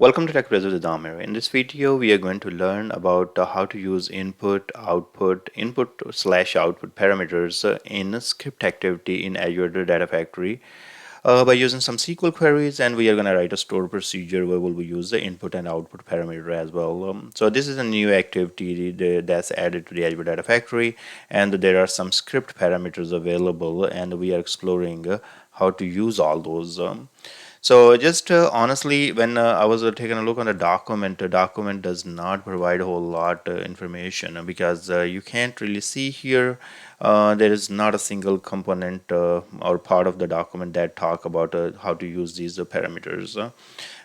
Welcome to TechbrothersIT. In this video, we are going to learn about how to use input/output parameters in a script activity in Azure Data Factory by using some SQL queries, and we are going to write a stored procedure where we'll use the input and output parameter as well. So this is a new activity that's added to the Azure Data Factory, and there are some script parameters available, and we are exploring how to use all those. So just honestly, when I was taking a look on the document does not provide a whole lot information because you can't really see here. There is not a single component or part of the document that talk about how to use these parameters.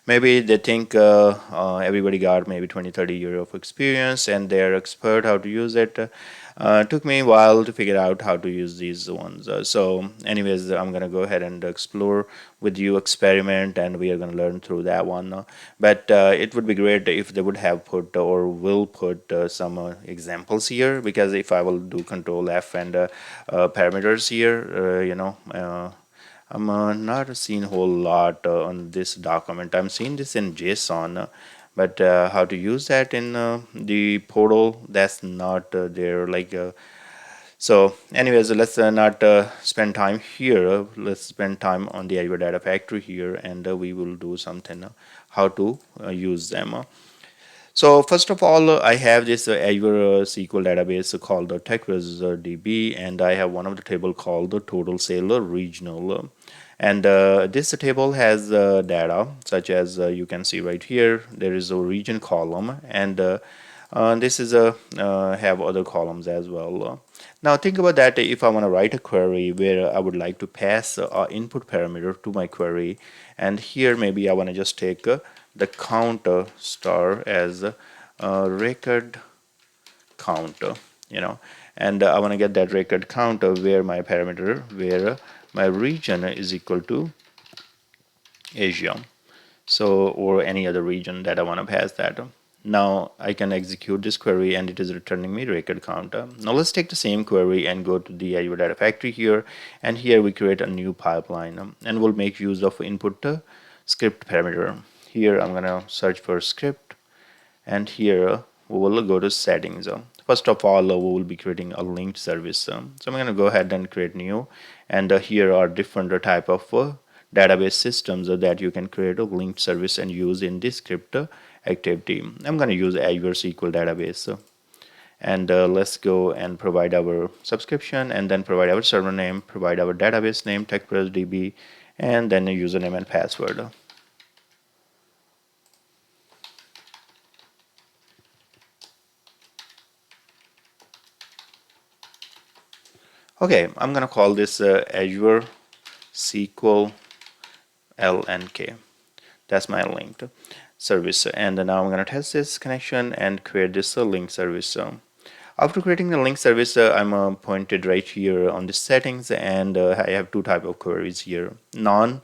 Maybe they think everybody got maybe 20-30 years of experience and they're expert how to use it. Took me a while to figure out how to use these ones. So anyways, I'm gonna go ahead and explore with you, experiment, and we are gonna learn through that one. But it would be great if they would have put or will put some examples here, because if I will do Control F and parameters here, I'm not seeing a whole lot on this document. I'm seeing this in JSON, but how to use that in the portal, that's not there. So anyways, let's not spend time here. Let's spend time on the Azure Data Factory here, and we will do something how to use them. So first of all, I have this Azure SQL database called the TechbrothersIT, and I have one of the table called the total sale regional. And this table has data such as you can see right here. There is a region column, and this is a have other columns as well. Now think about that. If I want to write a query where I would like to pass input parameter to my query, and here maybe I want to just take the count star as a record count, and I want to get that record count where my parameter, where my region is equal to Asia, so or any other region that I want to pass that. Now I can execute this query and it is returning me record count. Now let's take the same query and go to the Azure Data Factory here, and here we create a new pipeline, and we'll make use of input script parameter. Here I'm gonna search for script, and here we will go to settings. First of all, we will be creating a linked service. So I'm gonna go ahead and create new, and here are different type of database systems that you can create a linked service and use in this script activity. I'm going to use Azure SQL database, and let's go and provide our subscription, and then provide our server name, provide our database name TechbrothersDB, and then a username and password. Okay, I'm going to call this Azure SQL LNK. That's my linked service, and now I'm going to test this connection and create this link service. After creating the link service, I'm pointed right here on the settings, and I have two type of queries here. Non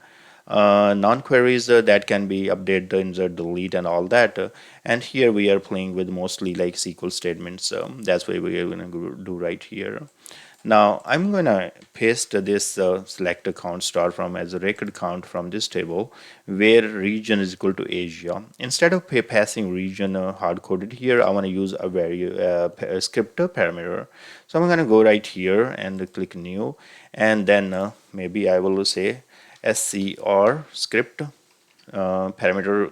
queries that can be update, insert, delete, and all that. And here we are playing with mostly like SQL statements. That's what we are going to do right here. Now I'm going to paste this select count star from as a record count from this table where region is equal to Asia. Instead of passing region hard coded here, I want to use a script parameter. So I'm going to go right here and click new, and then maybe I will say scr script parameter.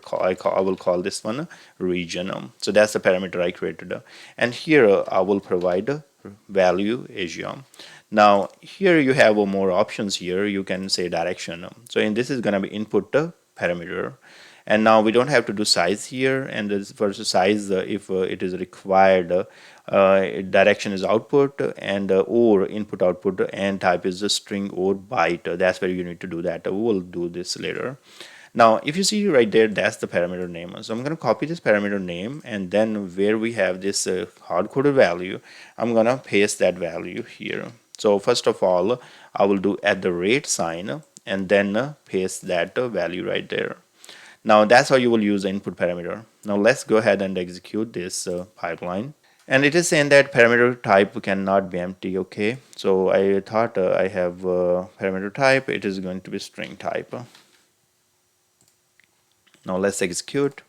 I will call this one region. So that's the parameter I created, and here I will provide value Asia. Now here you have more options. Here you can say direction. So in this is going to be input parameter, and now we don't have to do size here, and this for size if it is required, direction is output, and or input output, and type is a string or byte. That's where you need to do that. We will do this later. Now if you see right there, that's the parameter name. So I'm going to copy this parameter name, and then where we have this hard-coded value, I'm going to paste that value here. So first of all, I will do @ and then paste that value right there. Now that's how you will use the input parameter. Now let's go ahead and execute this pipeline. And it is saying that parameter type cannot be empty. Okay, so I thought I have parameter type. It is going to be string type. Now let's execute.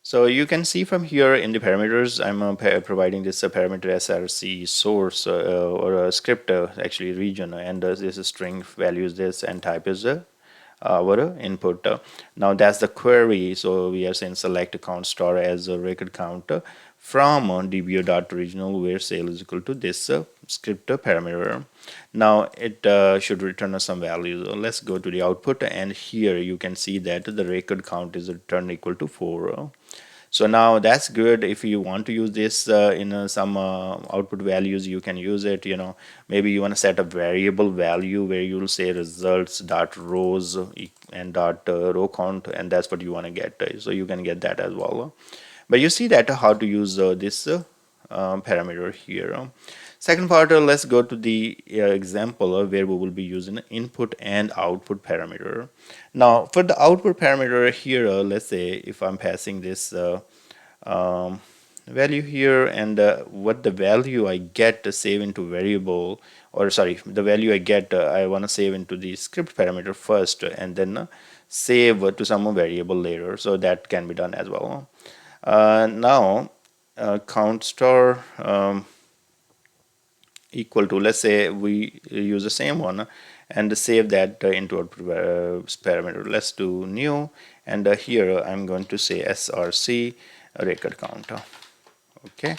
So you can see from here in the parameters, I'm providing this parameter src source or a script actually region, and this is string value is this and type is our input. Now that's the query. So we are saying select count star as a record count from dbo.original where sale is equal to this script parameter. Now it should return us some value. So let's go to the output, and here you can see that the record count is returned equal to 4. So now that's good. If you want to use this in some output values, you can use it. Maybe you want to set a variable value where you'll say results dot rows and dot row count, and that's what you want to get. So you can get that as well. But you see that how to use this parameter here. Second part, let's go to the example where we will be using input and output parameter. Now for the output parameter here, let's say if I'm passing this value here, and what the value I get to save into variable, or sorry, the value I get I want to save into the script parameter first, and then save to some variable later. So that can be done as well. Now count star equal to, let's say we use the same one and save that into output parameter. Let's do new, and here I'm going to say src record count. Okay,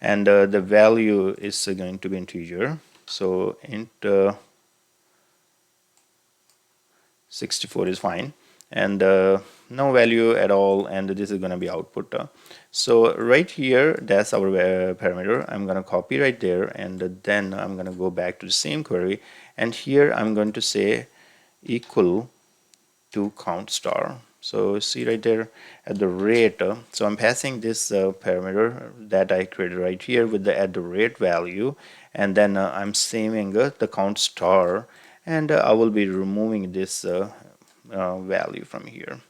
and the value is going to be integer, so int 64 is fine, and no value at all, and this is going to be output. So right here, that's our parameter. I'm going to copy right there, and then I'm going to go back to the same query, and here I'm going to say equal to count star. So see right there at the rate. So I'm passing this parameter that I created right here with the at the rate value, and then I'm saving the count star, and I will be removing this value from here.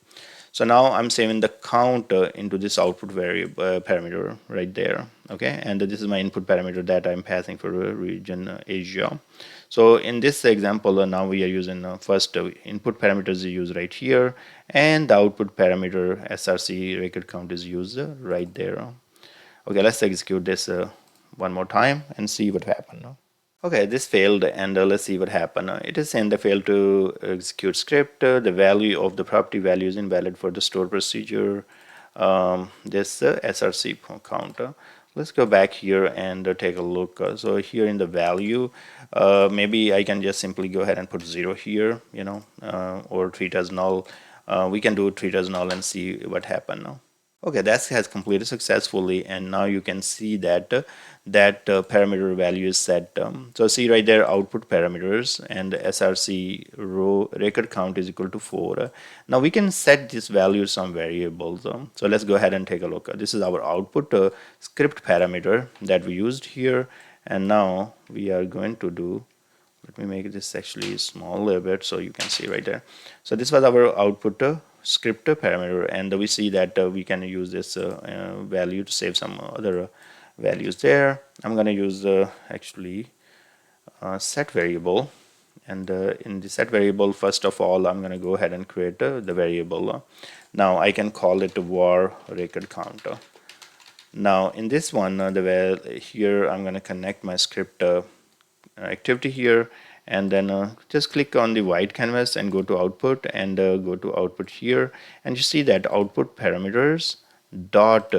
So now I'm saving the count into this output variable parameter right there. Okay, and this is my input parameter that I'm passing for region Asia. So in this example, now we are using first input parameters is used right here, and the output parameter src record count is used right there. Okay, let's execute this one more time and see what happened. Okay, this failed, and let's see what happened. It is saying the failed to execute script. The value of the property value is invalid for the store procedure. This src count. Let's go back here and take a look. So here in the value, maybe I can just simply go ahead and put 0 here, or treat as null. We can do treat as null and see what happened now. Okay, that has completed successfully, and now you can see that parameter value is set. So see right there, output parameters and src row record count is equal to 4. Now we can set this value some variables. So let's go ahead and take a look. This is our output script parameter that we used here, and now we are going to do. Let me make this actually small a little bit so you can see right there. So this was our output script parameter, and we see that we can use this value to save some other values there. I'm going to use actually set variable, and in the set variable, first of all, I'm going to go ahead and create the variable. Now I can call it var record count. Now in this one, here I'm going to connect my script activity here, and then just click on the white canvas and go to output, and go to output here, and you see that output parameters dot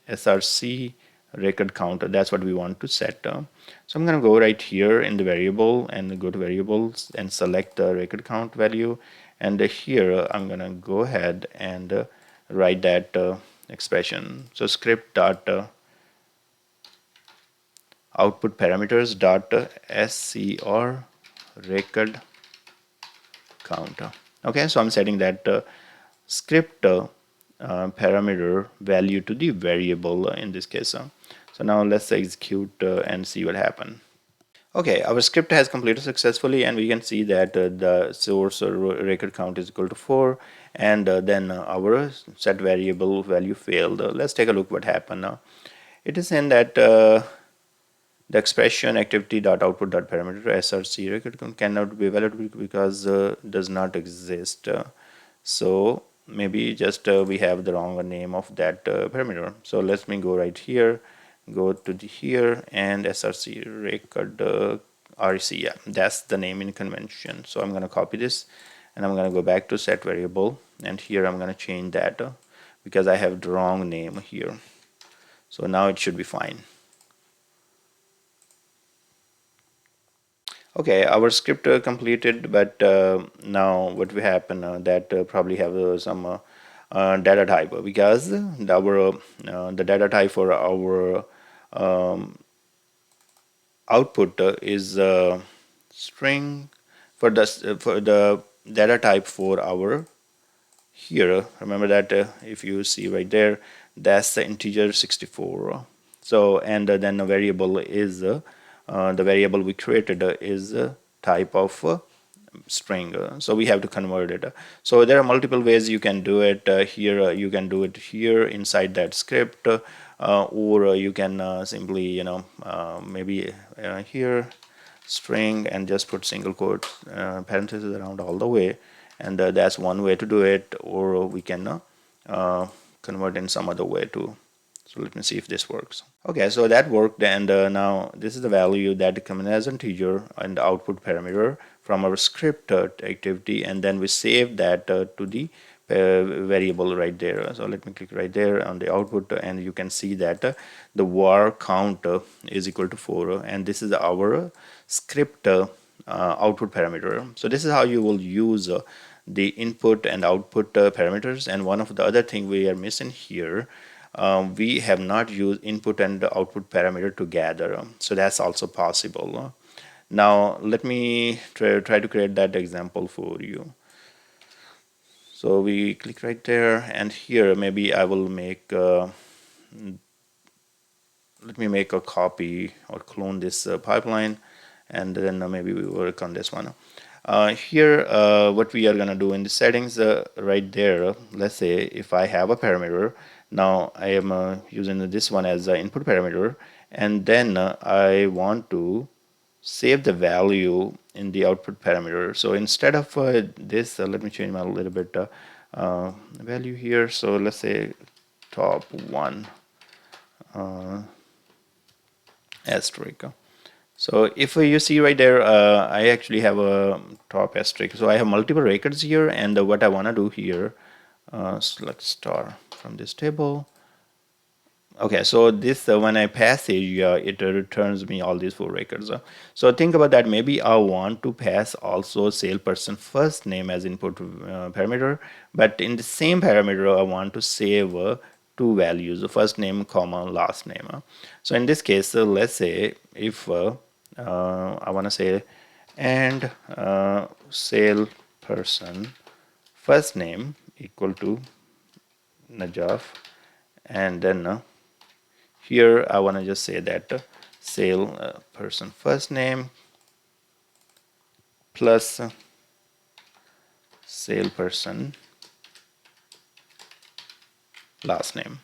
src record count, that's what we want to set. So I'm going to go right here in the variable and go to variables and select the record count value, and here I'm going to go ahead and write that expression. So script dot output parameters dot scr record count. Okay, so I'm setting that script parameter value to the variable in this case. So now let's execute and see what happened. Okay, our script has completed successfully, and we can see that the source record count is equal to 4, and then our set variable value failed. Let's take a look what happened now. It is saying that the expression activity.output.parameter src record count cannot be valid because does not exist. So maybe just we have the wrong name of that parameter. So let me go right here, go to the here, and src record rec, yeah, that's the name in convention. So I'm going to copy this, and I'm going to go back to set variable, and here I'm going to change that because I have the wrong name here. So now it should be fine. Okay, our script completed, but now what will happen that probably have some data type, because the data type for our output is string. For the data type for our here, remember that if you see right there, that's the integer 64. So and then the variable is the variable we created is type of string, so we have to convert it. So there are multiple ways you can do it. Here you can do it here inside that script, or you can simply maybe here string and just put single quote parentheses around all the way, and that's one way to do it, or we can convert in some other way too. So let me see if this works. Okay, so that worked, and now this is the value that comes as an integer and the output parameter from our script activity, and then we save that to the variable right there. So let me click right there on the output, and you can see that the var count is equal to 4, and this is our script output parameter. So this is how you will use the input and output parameters. And one of the other thing we are missing here, we have not used input and output parameter together, so that's also possible. Now let me try to create that example for you. So we click right there, and here maybe I will make let me make a copy or clone this pipeline, and then maybe we work on this one. Here what we are going to do in the settings right there, let's say if I have a parameter, now I am using this one as an input parameter, and then I want to save the value in the output parameter. So instead of this, let me change my little bit value here. So let's say top 1 asterisk. So if you see right there, I actually have a top asterisk. So I have multiple records here, and what I want to do here, select star from this table. Okay, so this when I pass Asia, it returns me all these 4 records. So think about that. Maybe I want to pass also salesperson first name as input parameter, but in the same parameter I want to save 2 values, the first name comma last name. So in this case, let's say if I want to say and salesperson first name equal to Najaf, and then here I want to just say that sale person first name plus sale person last name.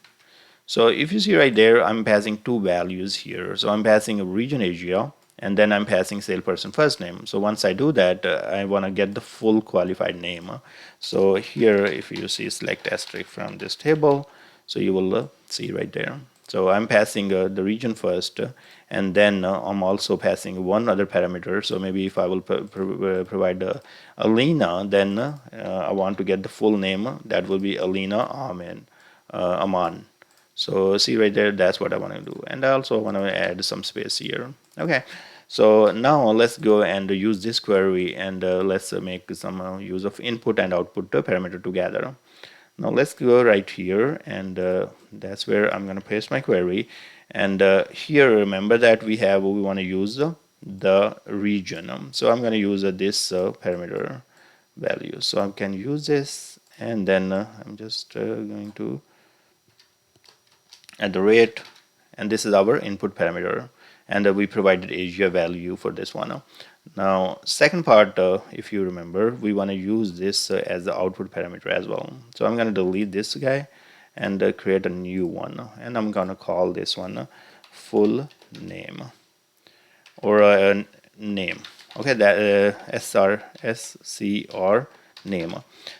So if you see right there, I'm passing 2 values here. So I'm passing a region Asia, and then I'm passing salesperson first name. So once I do that, I want to get the full qualified name. So here, if you see select asterisk from this table, so you will see right there. So I'm passing the region first, and then I'm also passing one other parameter. So maybe if I will provide Alina, then I want to get the full name. That will be Alina Aman. So see right there, that's what I want to do. And I also want to add some space here. Okay, so now let's go and use this query, and let's make some use of input and output parameter together. Now let's go right here, and that's where I'm going to paste my query. And here, remember that we want to use the region. So I'm going to use this parameter value. So I can use this, and then I'm just going to at the rate, and this is our input parameter, and we provided Asia value for this one. Now second part, if you remember, we want to use this as the output parameter as well. So I'm going to delete this guy and create a new one, and I'm going to call this one full name, or name. Okay, that SCR name.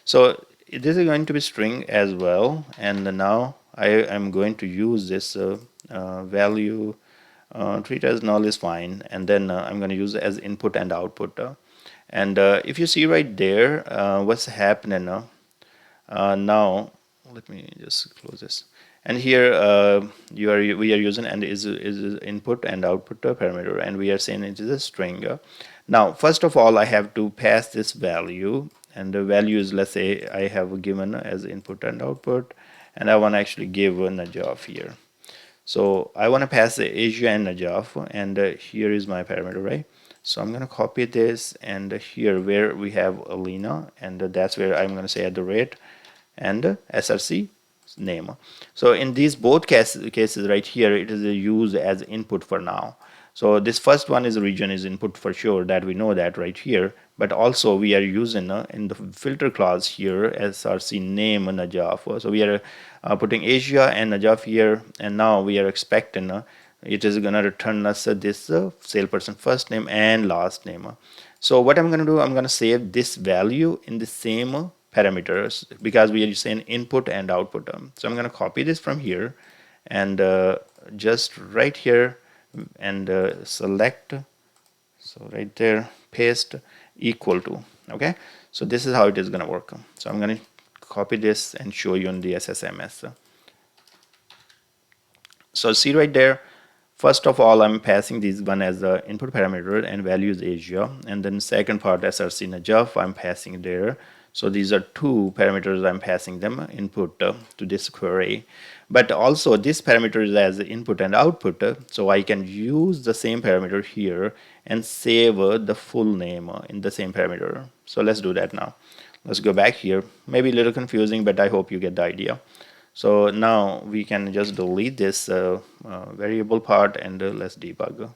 So this is going to be string as well, and now I am going to use this value treat as null is fine, and then I'm going to use it as input and output. And if you see right there, what's happening now, let me just close this. And here we are using and is input and output parameter, and we are saying it is a string. Now, first of all, I have to pass this value, and the value is, let's say I have given as input and output, and I want to actually give a Najaf here. So I want to pass the Asia and Najaf, and here is my parameter, right? So I'm going to copy this, and here where we have Alina, and that's where I'm going to say at the rate and src name. So in these both cases right here, it is used as input for now. So this first one is region is input for sure, that we know that right here, but also we are using in the filter clause here src name Najaf. So we are putting Asia and Najaf here, and now we are expecting it is going to return us this salesperson first name and last name. So what I'm going to do, I'm going to save this value in the same parameters, because we are saying input and output. So I'm going to copy this from here, and just right here, and select, so right there, paste equal to. Okay, so this is how it is going to work. So I'm going to copy this and show you in the SSMS. So see right there, first of all, I'm passing this one as the input parameter and value is Asia, and then second part src Najaf I'm passing there. So these are two parameters I'm passing them input to this query. But also this parameter is as input and output, so I can use the same parameter here and save the full name in the same parameter. So let's do that now. Let's go back here. Maybe a little confusing, but I hope you get the idea. So now we can just delete this variable part, and let's debug.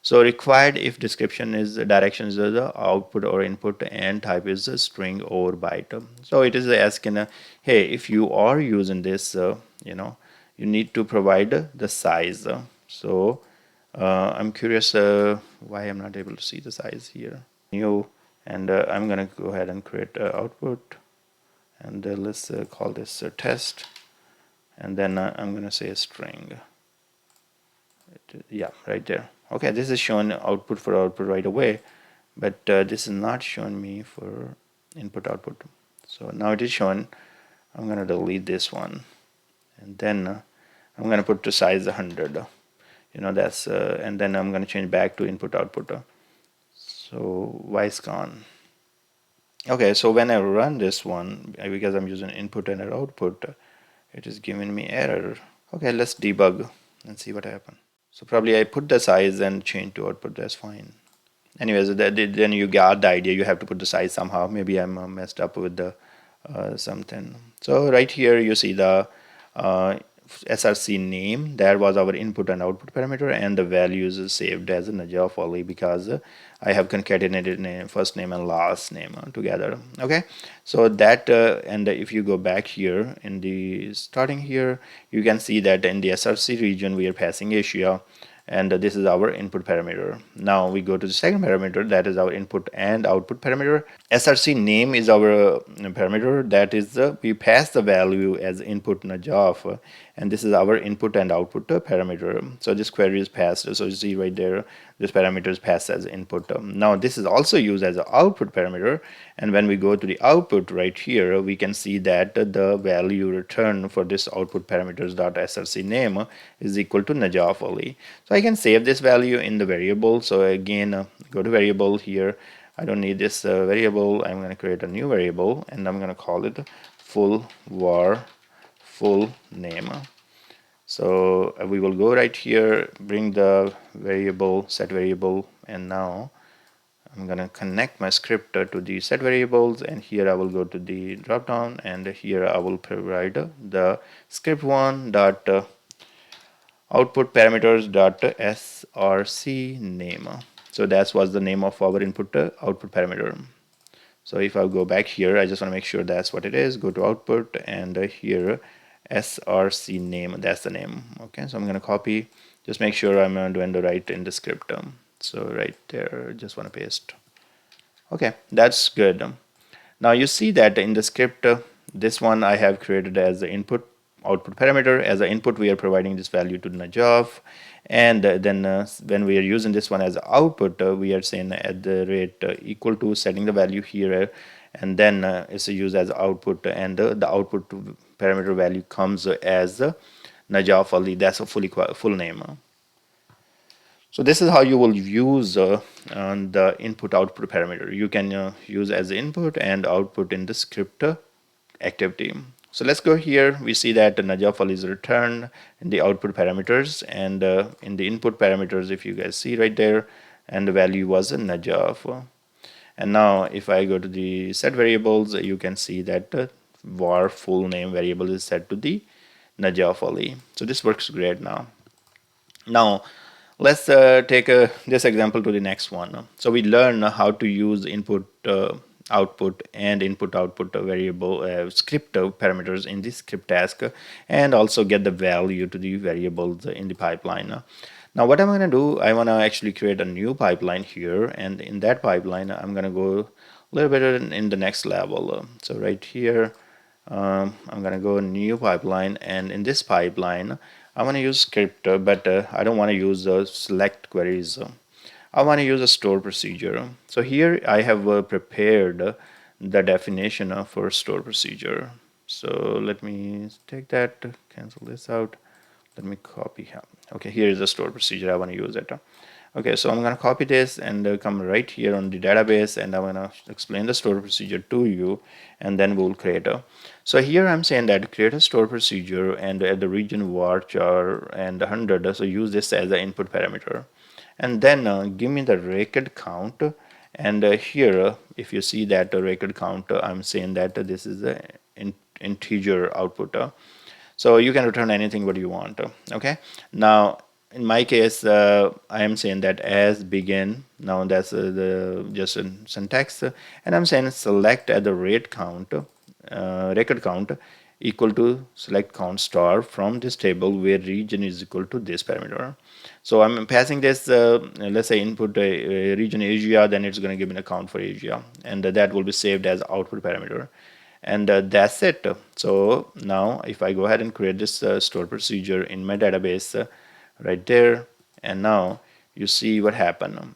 So required if description is direction is the output or input, and type is a string or byte. So it is asking, hey, if you are using this, you need to provide the size. So I'm curious why I'm not able to see the size here. New, and I'm gonna go ahead and create output, and let's call this test, and then I'm gonna say a string. Yeah, right there. Okay, this is showing output for output right away, but this is not showing me for input output. So now it is showing. I'm going to delete this one, and then I'm going to put the size 100. That's and then I'm going to change back to input output. So why it's gone? Okay, so when I run this one, because I'm using input and output, it is giving me error. Okay, let's debug and see what happens. So probably I put the size and change to output, that's fine. Anyways, then you got the idea, you have to put the size somehow. Maybe I'm messed up with the something. So right here you see the src name, that was our input and output parameter, and the values is saved as a Najaf only because I have concatenated name, first name and last name together. Okay, so that and if you go back here in the starting here, you can see that in the src region we are passing Asia, and this is our input parameter. Now we go to the second parameter, that is our input and output parameter. src name is our parameter, that is we pass the value as input Najaf, and this is our input and output parameter. So this query is passed, so you see right there, this parameter is passed as input. Now this is also used as an output parameter, and when we go to the output right here, we can see that the value returned for this output parameters dot src name is equal to Najaf only. So I can save this value in the variable. So again, go to variable here. I don't need this variable. I'm going to create a new variable, and I'm going to call it full var full name. So we will go right here, bring the variable, set variable, and now I'm going to connect my script to the set variables, and here I will go to the drop down, and here I will provide the script one dot output parameters dot src name. So that was the name of our input output parameter. So if I go back here, I just want to make sure that's what it is. Go to output, and here src name, that's the name. Okay, so I'm going to copy, just make sure I'm doing the right in the script. So right there, just want to paste. Okay, that's good. Now you see that in the script this one I have created as the input output parameter. As an input, we are providing this value to Najaf, and then when we are using this one as output, we are saying at the rate equal to, setting the value here, and then it's used as output, and the output parameter value comes as Najaf Ali. That's a full name. So this is how you will use the input output parameter. You can use as input and output in the script activity. So let's go here. We see that the Najaf Ali is returned in the output parameters, and in the input parameters, if you guys see right there, and the value was a Najaf. And now if I go to the set variables, you can see that var full name variable is set to the Najaf Ali. So this works great now. Now let's take this example to the next one. So we learn how to use input output and input output variable script parameters in the script task, and also get the value to the variables in the pipeline. Now what I'm going to do, I want to actually create a new pipeline here, and in that pipeline I'm going to go a little bit in the next level. So right here I'm going to go new pipeline, and in this pipeline I want to use script, but I don't want to use select queries. I want to use a store procedure. So here I have prepared the definition for store procedure. So let me take that, cancel this out. Let me copy here. Okay, here is the store procedure. I want to use it. Okay, so I'm going to copy this and come right here on the database, and I'm going to explain the store procedure to you, and then we'll create a. So here I'm saying that create a store procedure, and at the region varchar and 100, so use this as the input parameter, and then give me the record count. And here if you see that record count, I'm saying that this is the integer output. So you can return anything what you want. Okay, now in my case I am saying that as begin. Now that's the just a syntax, and I'm saying select at the rate count, record count equal to select count star from this table where region is equal to this parameter. So I'm passing this let's say input region Asia, then it's going to give me a count for Asia, and that will be saved as output parameter, and that's it. So now if I go ahead and create this store procedure in my database right there, and now you see what happened.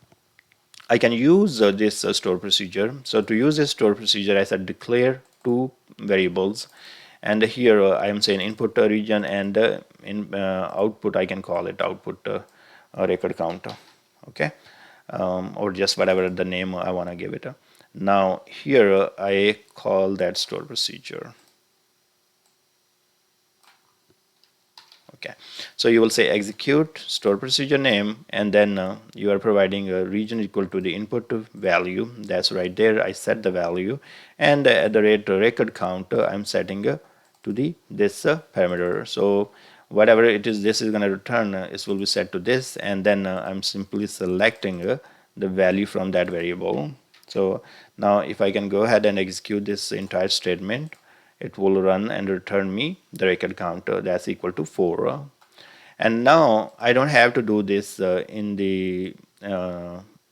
I can use this store procedure. So to use this store procedure, I said declare two variables, and here I am saying input region, and in output I can call it output record count. Okay, or just whatever the name I want to give it. Now here I call that store procedure. Okay, so you will say execute store procedure name, and then you are providing a region equal to the input value. That's right there. I set the value, and at the rate record count I'm setting to the this parameter. So whatever it is, this is going to return. It will be set to this, and then I'm simply selecting the value from that variable. So now if I can go ahead and execute this entire statement, it will run and return me the record counter that's equal to 4. And now I don't have to do this in the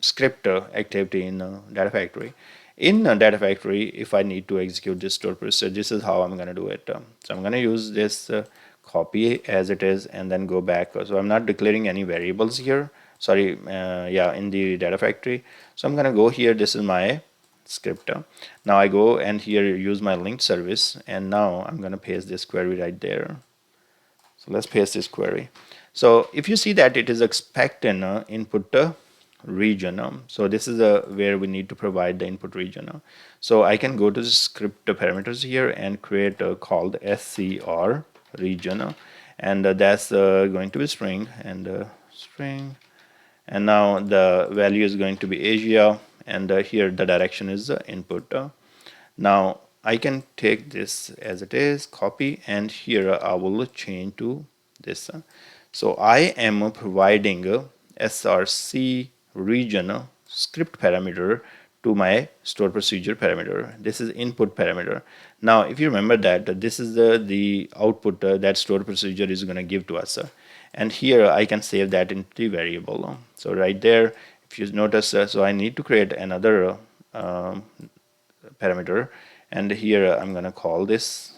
script activity in data factory. In data factory, if I need to execute this store procedure, this is how I'm going to do it. So I'm going to use this copy as it is, and then go back. So I'm not declaring any variables here, sorry, yeah, in the data factory. So I'm going to go here. This is my script. Now I go and here use my linked service, and now I'm going to paste this query right there. So let's paste this query. So if you see that it is expecting input region, so this is where we need to provide the input region. So I can go to the script parameters here and create called scr region, and that's going to be string, and string, and now the value is going to be Asia, and here the direction is input. Now I can take this as it is, copy, and here I will change to this. So I am providing src region script parameter to my store procedure parameter. This is input parameter. Now if you remember that this is the output that store procedure is going to give to us, and here I can save that into the variable. So right there, if you notice, so I need to create another parameter, and here I'm gonna call this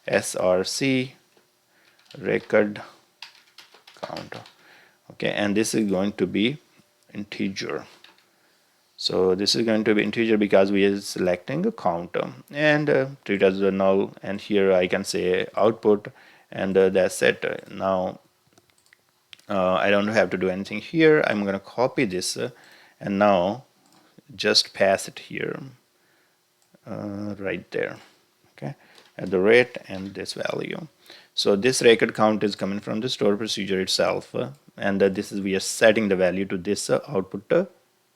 src record count. Okay, and this is going to be integer. So this is going to be integer because we are selecting a counter, and treat as a null, and here I can say output, and that's it. Now I don't have to do anything here. I'm going to copy this and now just pass it here, right there. Okay, at the rate and this value. So this record count is coming from the store procedure itself, and this is we are setting the value to this output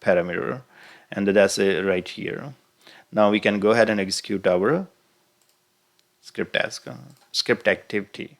parameter, and that's right here. Now we can go ahead and execute our script task, script activity.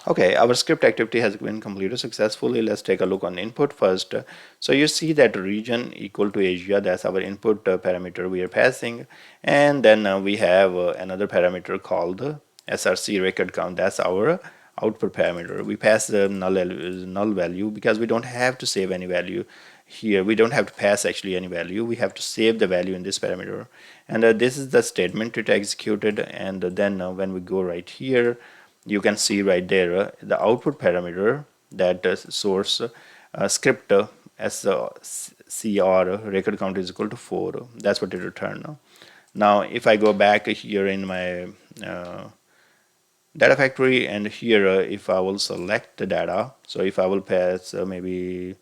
Okay, our script activity has been completed successfully. Let's take a look on input first. So you see that region equal to Asia, that's our input parameter we are passing. And then we have another parameter called SRC record count, that's our output parameter. We pass the null value because we don't have to save any value here. We don't have to pass actually any value. We have to save the value in this parameter. And this is the statement it executed. And then when we go right here, you can see right there the output parameter that source script SCR record count is equal to 4. That's what it returned. Now if I go back here in my data factory, and here if I will select the data, so if I will pass maybe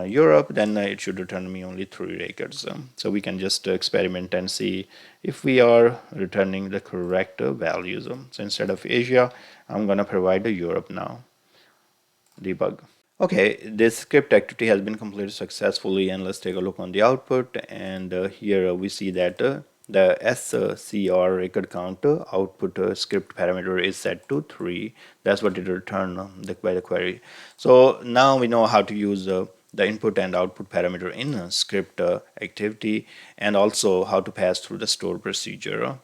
Europe, then it should return me only 3 records. So we can just experiment and see if we are returning the correct values. So instead of Asia, I'm going to provide the Europe now. Debug. Okay, this script activity has been completed successfully, and let's take a look on the output. And here we see that the SCR record count output script parameter is set to 3. That's what it returned by the query. So now we know how to use the input and output parameter in a script activity, and also how to pass through the store procedure.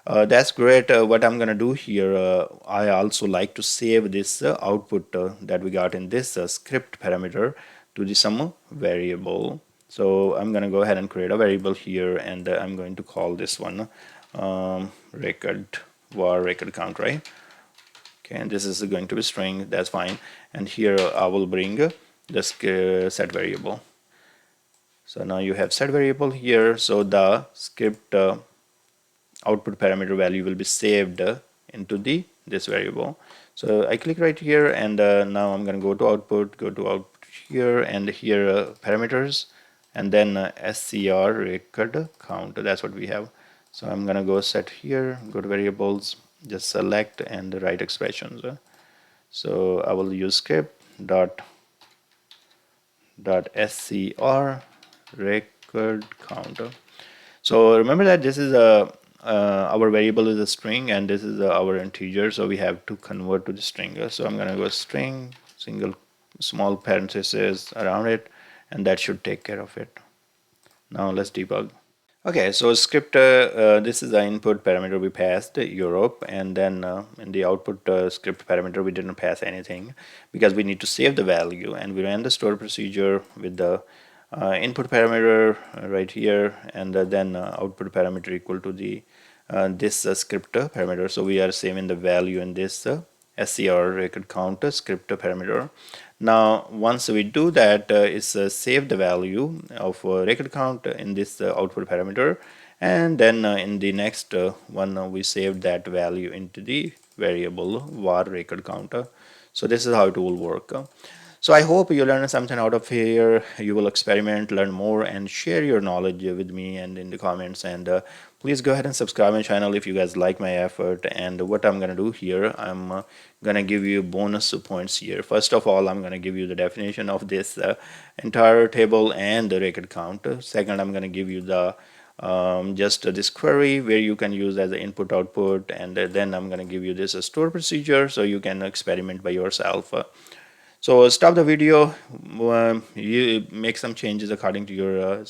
That's great. What I'm gonna do here, I also like to save this output that we got in this script parameter to the some variable. So I'm gonna go ahead and create a variable here, and I'm going to call this one record var record count, right? Okay, and this is going to be string, that's fine. And here I will bring the set variable. So now you have set variable here, so the script output parameter value will be saved into this variable. So I click right here, and now I'm going to go to output here, and here parameters, and then SCR record count, that's what we have. So I'm going to go set here, go to variables, just select and write expressions. So I will use script dot SCR record count. So remember that this is our variable is a string, and this is our integer, so we have to convert to the string. So I'm going to go string single small parenthesis around it, and that should take care of it. Now let's debug. Okay, so script, this is the input parameter we passed Europe, and then in the output script parameter we didn't pass anything because we need to save the value, and we ran the store procedure with the input parameter right here, and then output parameter equal to the this script parameter. So we are saving the value in this SCR record count script parameter. Now once we do that, it's save the value of record count in this output parameter, and then in the next one we save that value into the variable var record counter. So this is how it will work. So I hope you learned something out of here. You will experiment, learn more, and share your knowledge with me and in the comments. And please go ahead and subscribe my channel if you guys like my effort. And what I'm gonna do here, I'm gonna give you bonus points here. First of all, I'm gonna give you the definition of this entire table and the record count. Second, I'm gonna give you the just this query where you can use as an input output, and then I'm gonna give you this store procedure so you can experiment by yourself. So stop the video, you make some changes according to your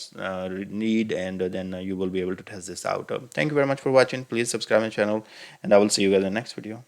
need, and then you will be able to test this out. Thank you very much for watching. Please subscribe my channel, and I will see you guys in the next video.